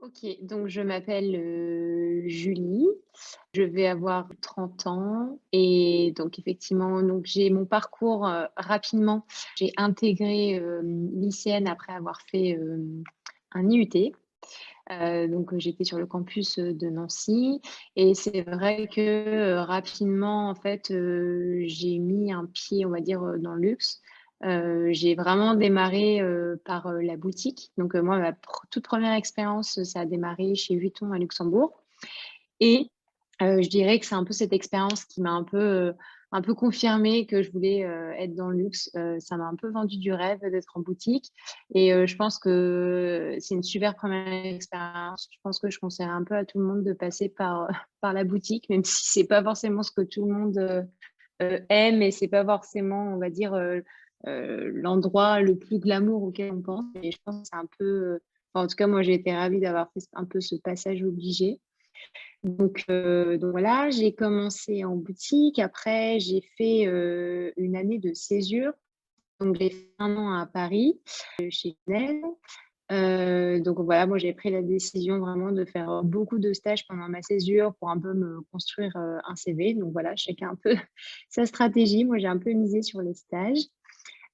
OK, donc je m'appelle, Julie, je vais avoir 30 ans et donc effectivement, donc j'ai mon parcours, rapidement, j'ai intégré, lycéenne après avoir fait, un IUT. Donc j'étais sur le campus, de Nancy et c'est vrai que, rapidement, en fait, j'ai mis un pied, on va dire, dans le luxe. J'ai vraiment démarré, par, la boutique. Donc moi, ma toute première expérience, ça a démarré chez Vuitton à Luxembourg et je dirais que c'est un peu cette expérience qui m'a un peu confirmé que je voulais, être dans le luxe. Ça m'a un peu vendu du rêve d'être en boutique et je pense que c'est une super première expérience. Je pense que je conseillerais un peu à tout le monde de passer par, par la boutique, même si c'est pas forcément ce que tout le monde, aime et c'est pas forcément, on va dire, l'endroit le plus glamour auquel on pense. Et je pense que c'est un peu, enfin, en tout cas, moi, j'ai été ravie d'avoir fait un peu ce passage obligé. Donc voilà, j'ai commencé en boutique. Après, j'ai fait, une année de césure. Donc j'ai fait 1 an à Paris, chez Chanel. Donc voilà, moi, j'ai pris la décision vraiment de faire, beaucoup de stages pendant ma césure pour un peu me construire, un CV. Donc voilà, chacun un peu sa stratégie. Moi, j'ai un peu misé sur les stages.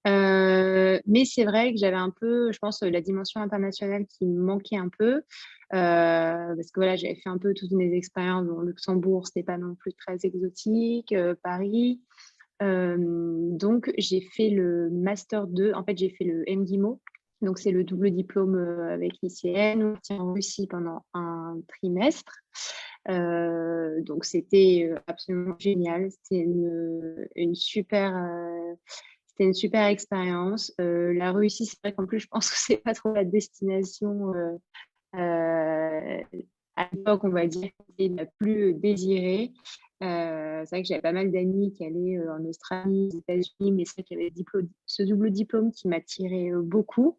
Mais c'est vrai que j'avais un peu, je pense, la dimension internationale qui me manquait un peu, parce que voilà, j'avais fait un peu toutes mes expériences. Bon, Luxembourg, c'était pas non plus très exotique, Paris. Donc j'ai fait le master 2. En fait, j'ai fait le MDIMO, donc c'est le double diplôme, avec l'ICN. On partit en Russie pendant un trimestre. Donc c'était, absolument génial. C'était une super expérience. La Russie, c'est vrai qu'en plus, je pense que c'est pas trop la destination, à l'époque, on va dire, qui était la plus désirée. C'est vrai que j'avais pas mal d'amis qui allaient, en Australie, aux États-Unis, mais c'est vrai qu'il y avait ce double diplôme qui m'attirait, beaucoup.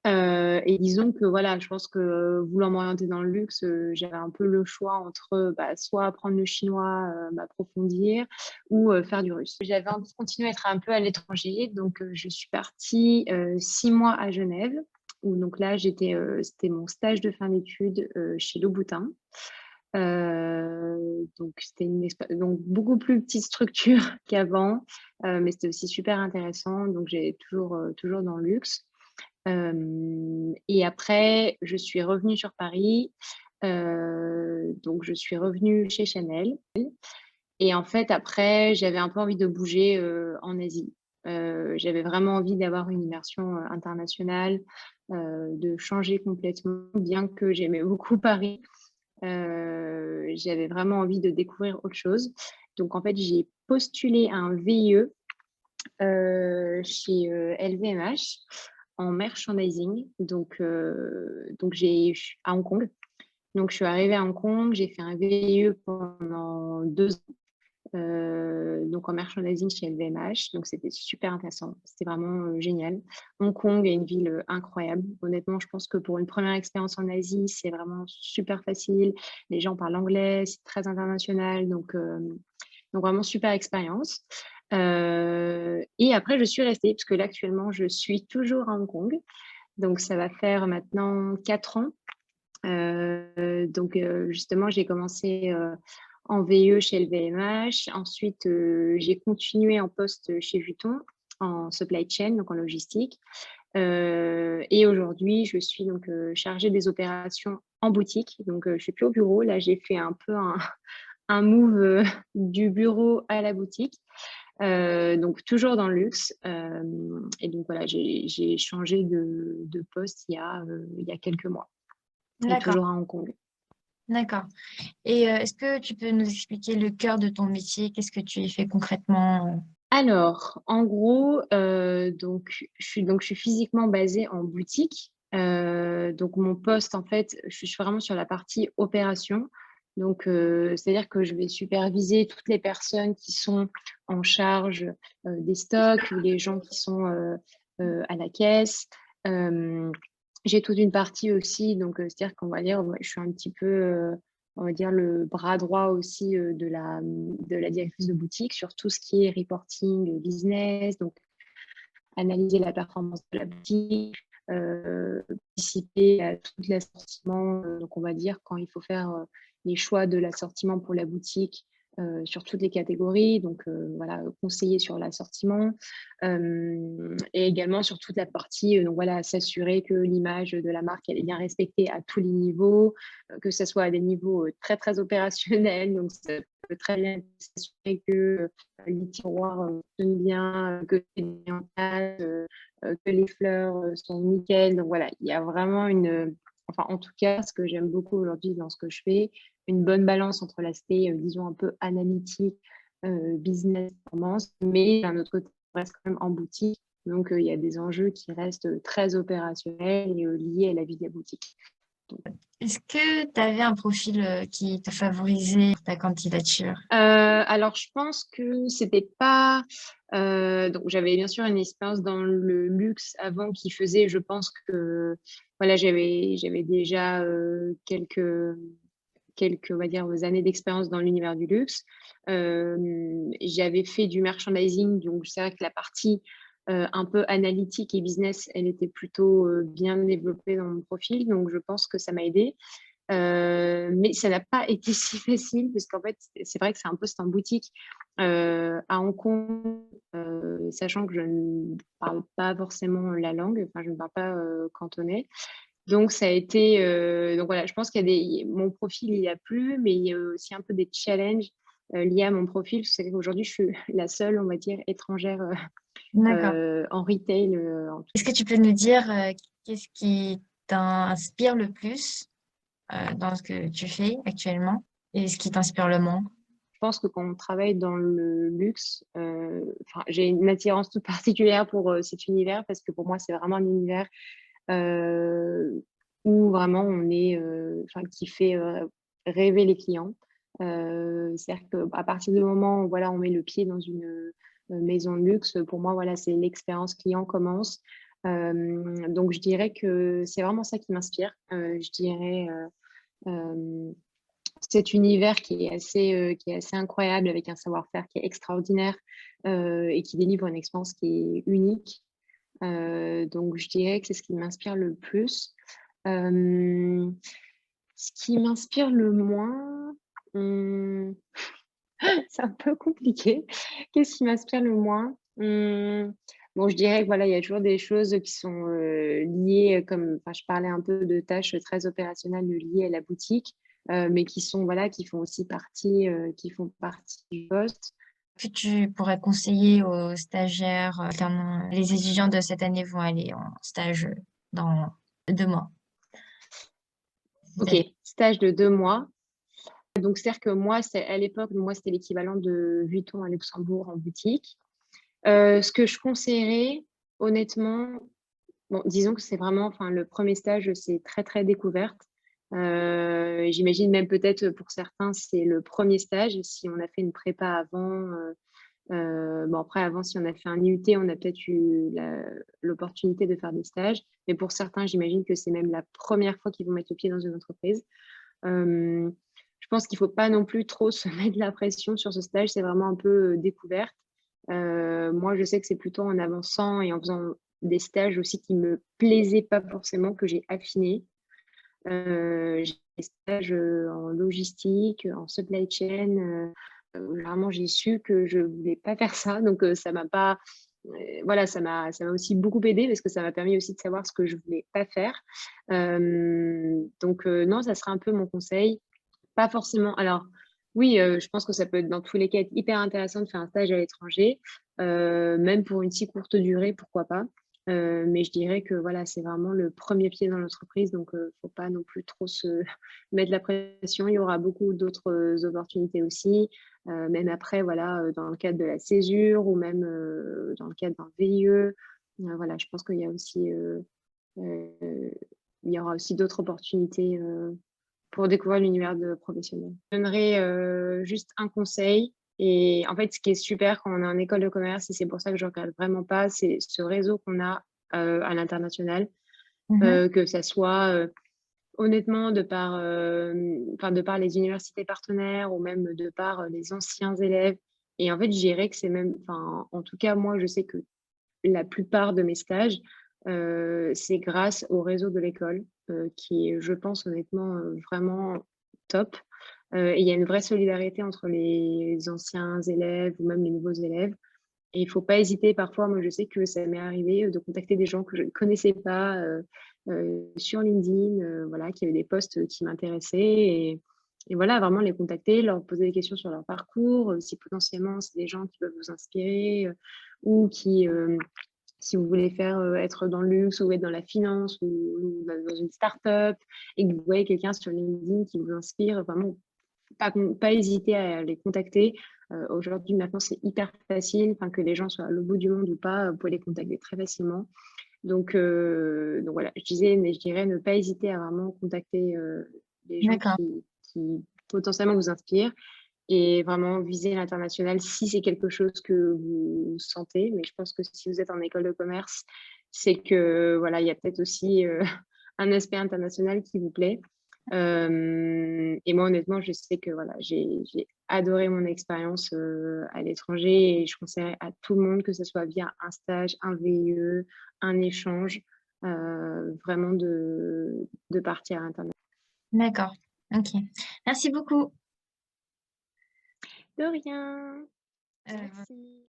Et disons que voilà, je pense que, voulant m'orienter dans le luxe, j'avais un peu le choix entre, bah, soit apprendre le chinois, m'approfondir ou, faire du russe. J'avais envie de continuer à être un peu à l'étranger, donc je suis partie, 6 mois à Genève, où donc là c'était mon stage de fin d'études, chez Louboutin. Donc c'était donc beaucoup plus petite structure qu'avant, mais c'était aussi super intéressant, donc j'ai toujours dans le luxe. Et après, je suis revenue sur Paris, donc je suis revenue chez Chanel et en fait, après, j'avais un peu envie de bouger, en Asie. J'avais vraiment envie d'avoir une immersion, internationale, de changer complètement, bien que j'aimais beaucoup Paris. J'avais vraiment envie de découvrir autre chose. Donc en fait, j'ai postulé à un VIE, chez, LVMH en merchandising. Donc à Hong Kong. Donc je suis arrivée à Hong Kong, j'ai fait un VIE pendant 2 ans, donc en merchandising chez LVMH. Donc c'était super intéressant, c'était vraiment, génial. Hong Kong est une ville, incroyable. Honnêtement, je pense que pour une première expérience en Asie, c'est vraiment super facile. Les gens parlent anglais, c'est très international, donc vraiment super expérience. Et après je suis restée parce que là actuellement je suis toujours à Hong Kong. Donc ça va faire maintenant 4 ans. Justement j'ai commencé, en VIE chez LVMH. Ensuite, j'ai continué en poste chez Vuitton en supply chain, donc en logistique. Et aujourd'hui, je suis donc, chargée des opérations en boutique. Donc, je suis plus au bureau. Là, j'ai fait un peu un move, du bureau à la boutique. Donc toujours dans le luxe. Et donc voilà, j'ai changé de poste il y a quelques mois et D'accord, toujours à Hong Kong. d'accord. Et est-ce que tu peux nous expliquer le cœur de ton métier? Qu'est-ce que tu y fais concrètement? Alors, en gros, je suis physiquement basée en boutique. Donc mon poste, en fait, je suis vraiment sur la partie opération. Donc, c'est-à-dire que je vais superviser toutes les personnes qui sont en charge, des stocks ou les gens qui sont, à la caisse. Hem, j'ai toute une partie aussi, donc, c'est-à-dire qu'on va dire, ouais, je suis un petit peu, on va dire le bras droit aussi, de la directrice de boutique sur tout ce qui est reporting, business, donc analyser la performance de la boutique, participer à tout l'assortiment. Donc, on va dire quand il faut faire les choix de l'assortiment pour la boutique sur toutes les catégories. Donc, voilà, conseiller sur l'assortiment et également sur toute la partie, donc voilà, s'assurer que l'image de la marque elle est bien respectée à tous les niveaux, que ce soit à des niveaux très, très opérationnels. Donc, ça peut très bien s'assurer que les tiroirs fonctionnent bien, que c'est bien en place, que les fleurs sont nickel. Donc voilà, il y a vraiment enfin en tout cas, ce que j'aime beaucoup aujourd'hui dans ce que je fais, une bonne balance entre l'aspect, disons un peu analytique, business, performance, mais d'un autre côté, on reste quand même en boutique. Donc il y a des enjeux qui restent très opérationnels et liés à la vie de la boutique. Est-ce que tu avais un profil qui t'a favorisé pour ta candidature? Alors, je pense que c'était pas. Donc, j'avais bien sûr une expérience dans le luxe avant qui faisait, je pense que voilà, j'avais déjà quelques, on va dire, années d'expérience dans l'univers du luxe. J'avais fait du merchandising, donc c'est vrai que la partie un peu analytique et business, elle était plutôt bien développée dans mon profil, donc je pense que ça m'a aidé. Mais ça n'a pas été si facile parce qu'en fait, c'est vrai que c'est un poste en boutique à Hong Kong, sachant que je ne parle pas forcément la langue, enfin, je ne parle pas cantonais. Donc, ça a été. Donc, voilà, je pense qu'il y a mon profil, il y a plu, mais il y a aussi un peu des challenges liés à mon profil. C'est qu'aujourd'hui, je suis la seule, on va dire, étrangère D'accord. en retail. Est-ce que tu peux nous dire qu'est-ce qui t'inspire le plus dans ce que tu fais actuellement et ce qui t'inspire le moins? Je pense que quand on travaille dans le luxe, enfin, j'ai une attirance toute particulière pour cet univers parce que pour moi, c'est vraiment un univers euh, où vraiment enfin, qui fait rêver les clients. C'est-à-dire qu'à partir du moment où voilà, on met le pied dans une maison de luxe, pour moi, voilà, c'est l'expérience client commence. Donc, je dirais que c'est vraiment ça qui m'inspire. Je dirais euh, cet univers qui est assez incroyable, avec un savoir-faire qui est extraordinaire et qui délivre une expérience qui est unique. Donc, je dirais que c'est ce qui m'inspire le plus. Euh, Ce qui m'inspire le moins, c'est un peu compliqué. Qu'est-ce qui m'inspire le moins? Bon, je dirais que voilà, il y a toujours des choses qui sont liées, comme enfin, je parlais un peu de tâches très opérationnelles liées à la boutique, mais qui sont voilà, qui font partie du poste. Que tu pourrais conseiller aux stagiaires, notamment les étudiants de cette année vont aller en stage dans 2 mois. Ok, stage de 2 mois. Donc, c'est-à-dire que moi, à l'époque, moi, c'était l'équivalent de 8 ans à Luxembourg en boutique. Ce que je conseillerais, honnêtement, bon, disons que c'est vraiment, enfin, le premier stage, c'est très, très découverte. J'imagine même peut-être pour certains, c'est le premier stage. Si on a fait une prépa avant, bon, après, avant, si on a fait un IUT, on a peut-être eu l'opportunité de faire des stages. Mais pour certains, j'imagine que c'est même la première fois qu'ils vont mettre le pied dans une entreprise. Euh, je pense qu'il ne faut pas non plus trop se mettre la pression sur ce stage. C'est vraiment un peu découverte. Moi, je sais que c'est plutôt en avançant et en faisant des stages aussi qui me plaisaient pas forcément que j'ai affiné. J'ai des stages en logistique, en supply chain. Vraiment, j'ai su que je voulais pas faire ça. Donc, ça m'a pas. Voilà, ça m'a aussi beaucoup aidé parce que ça m'a permis aussi de savoir ce que je voulais pas faire. Donc, non, ça serait un peu mon conseil. Pas forcément. Alors, oui, je pense que ça peut être dans tous les cas être hyper intéressant de faire un stage à l'étranger, même pour une si courte durée, pourquoi pas. Mais je dirais que voilà, c'est vraiment le premier pied dans l'entreprise, donc faut pas non plus trop se mettre la pression. Il y aura beaucoup d'autres opportunités aussi, même après, voilà, dans le cadre de la césure ou même dans le cadre d'un VIE. Voilà, je pense qu'il y a aussi, euh, il y aura aussi d'autres opportunités pour découvrir l'univers de professionnel. Je donnerais juste un conseil. Et en fait, ce qui est super quand on est en école de commerce, et c'est pour ça que je ne regrette vraiment pas, c'est ce réseau qu'on a à l'international, Mhm. que ça soit honnêtement enfin, de par les universités partenaires ou même de par les anciens élèves. Et en fait, je dirais que c'est même, enfin, en tout cas, moi, je sais que la plupart de mes stages, c'est grâce au réseau de l'école, qui est, je pense honnêtement, vraiment top. Et il y a une vraie solidarité entre les anciens élèves ou même les nouveaux élèves. Et il faut pas hésiter parfois, moi je sais que ça m'est arrivé, de contacter des gens que je ne connaissais pas, sur LinkedIn, voilà, qui avaient des posts, qui m'intéressaient et voilà, vraiment les contacter, leur poser des questions sur leur parcours, si potentiellement c'est des gens qui peuvent vous inspirer, ou qui, si vous voulez faire, être dans le luxe ou être dans la finance ou dans une start-up et que vous voyez quelqu'un sur LinkedIn qui vous inspire, vraiment pas hésiter à les contacter. Aujourd'hui, maintenant, c'est hyper facile, enfin, que les gens soient à l'autre bout du monde ou pas, vous pouvez les contacter très facilement. Donc voilà, je dirais ne pas hésiter à vraiment contacter, les gens D'accord. qui potentiellement vous inspirent et vraiment viser l'international si c'est quelque chose que vous sentez. Mais je pense que si vous êtes en école de commerce, c'est que voilà, il y a peut-être aussi, un aspect international qui vous plaît. Et moi, honnêtement, je sais que voilà, j'ai adoré mon expérience, à l'étranger et je conseillerais à tout le monde, que ce soit via un stage, un VIE, un échange, vraiment de partir à l'international. D'accord. OK. Merci beaucoup. De rien, Heu merci.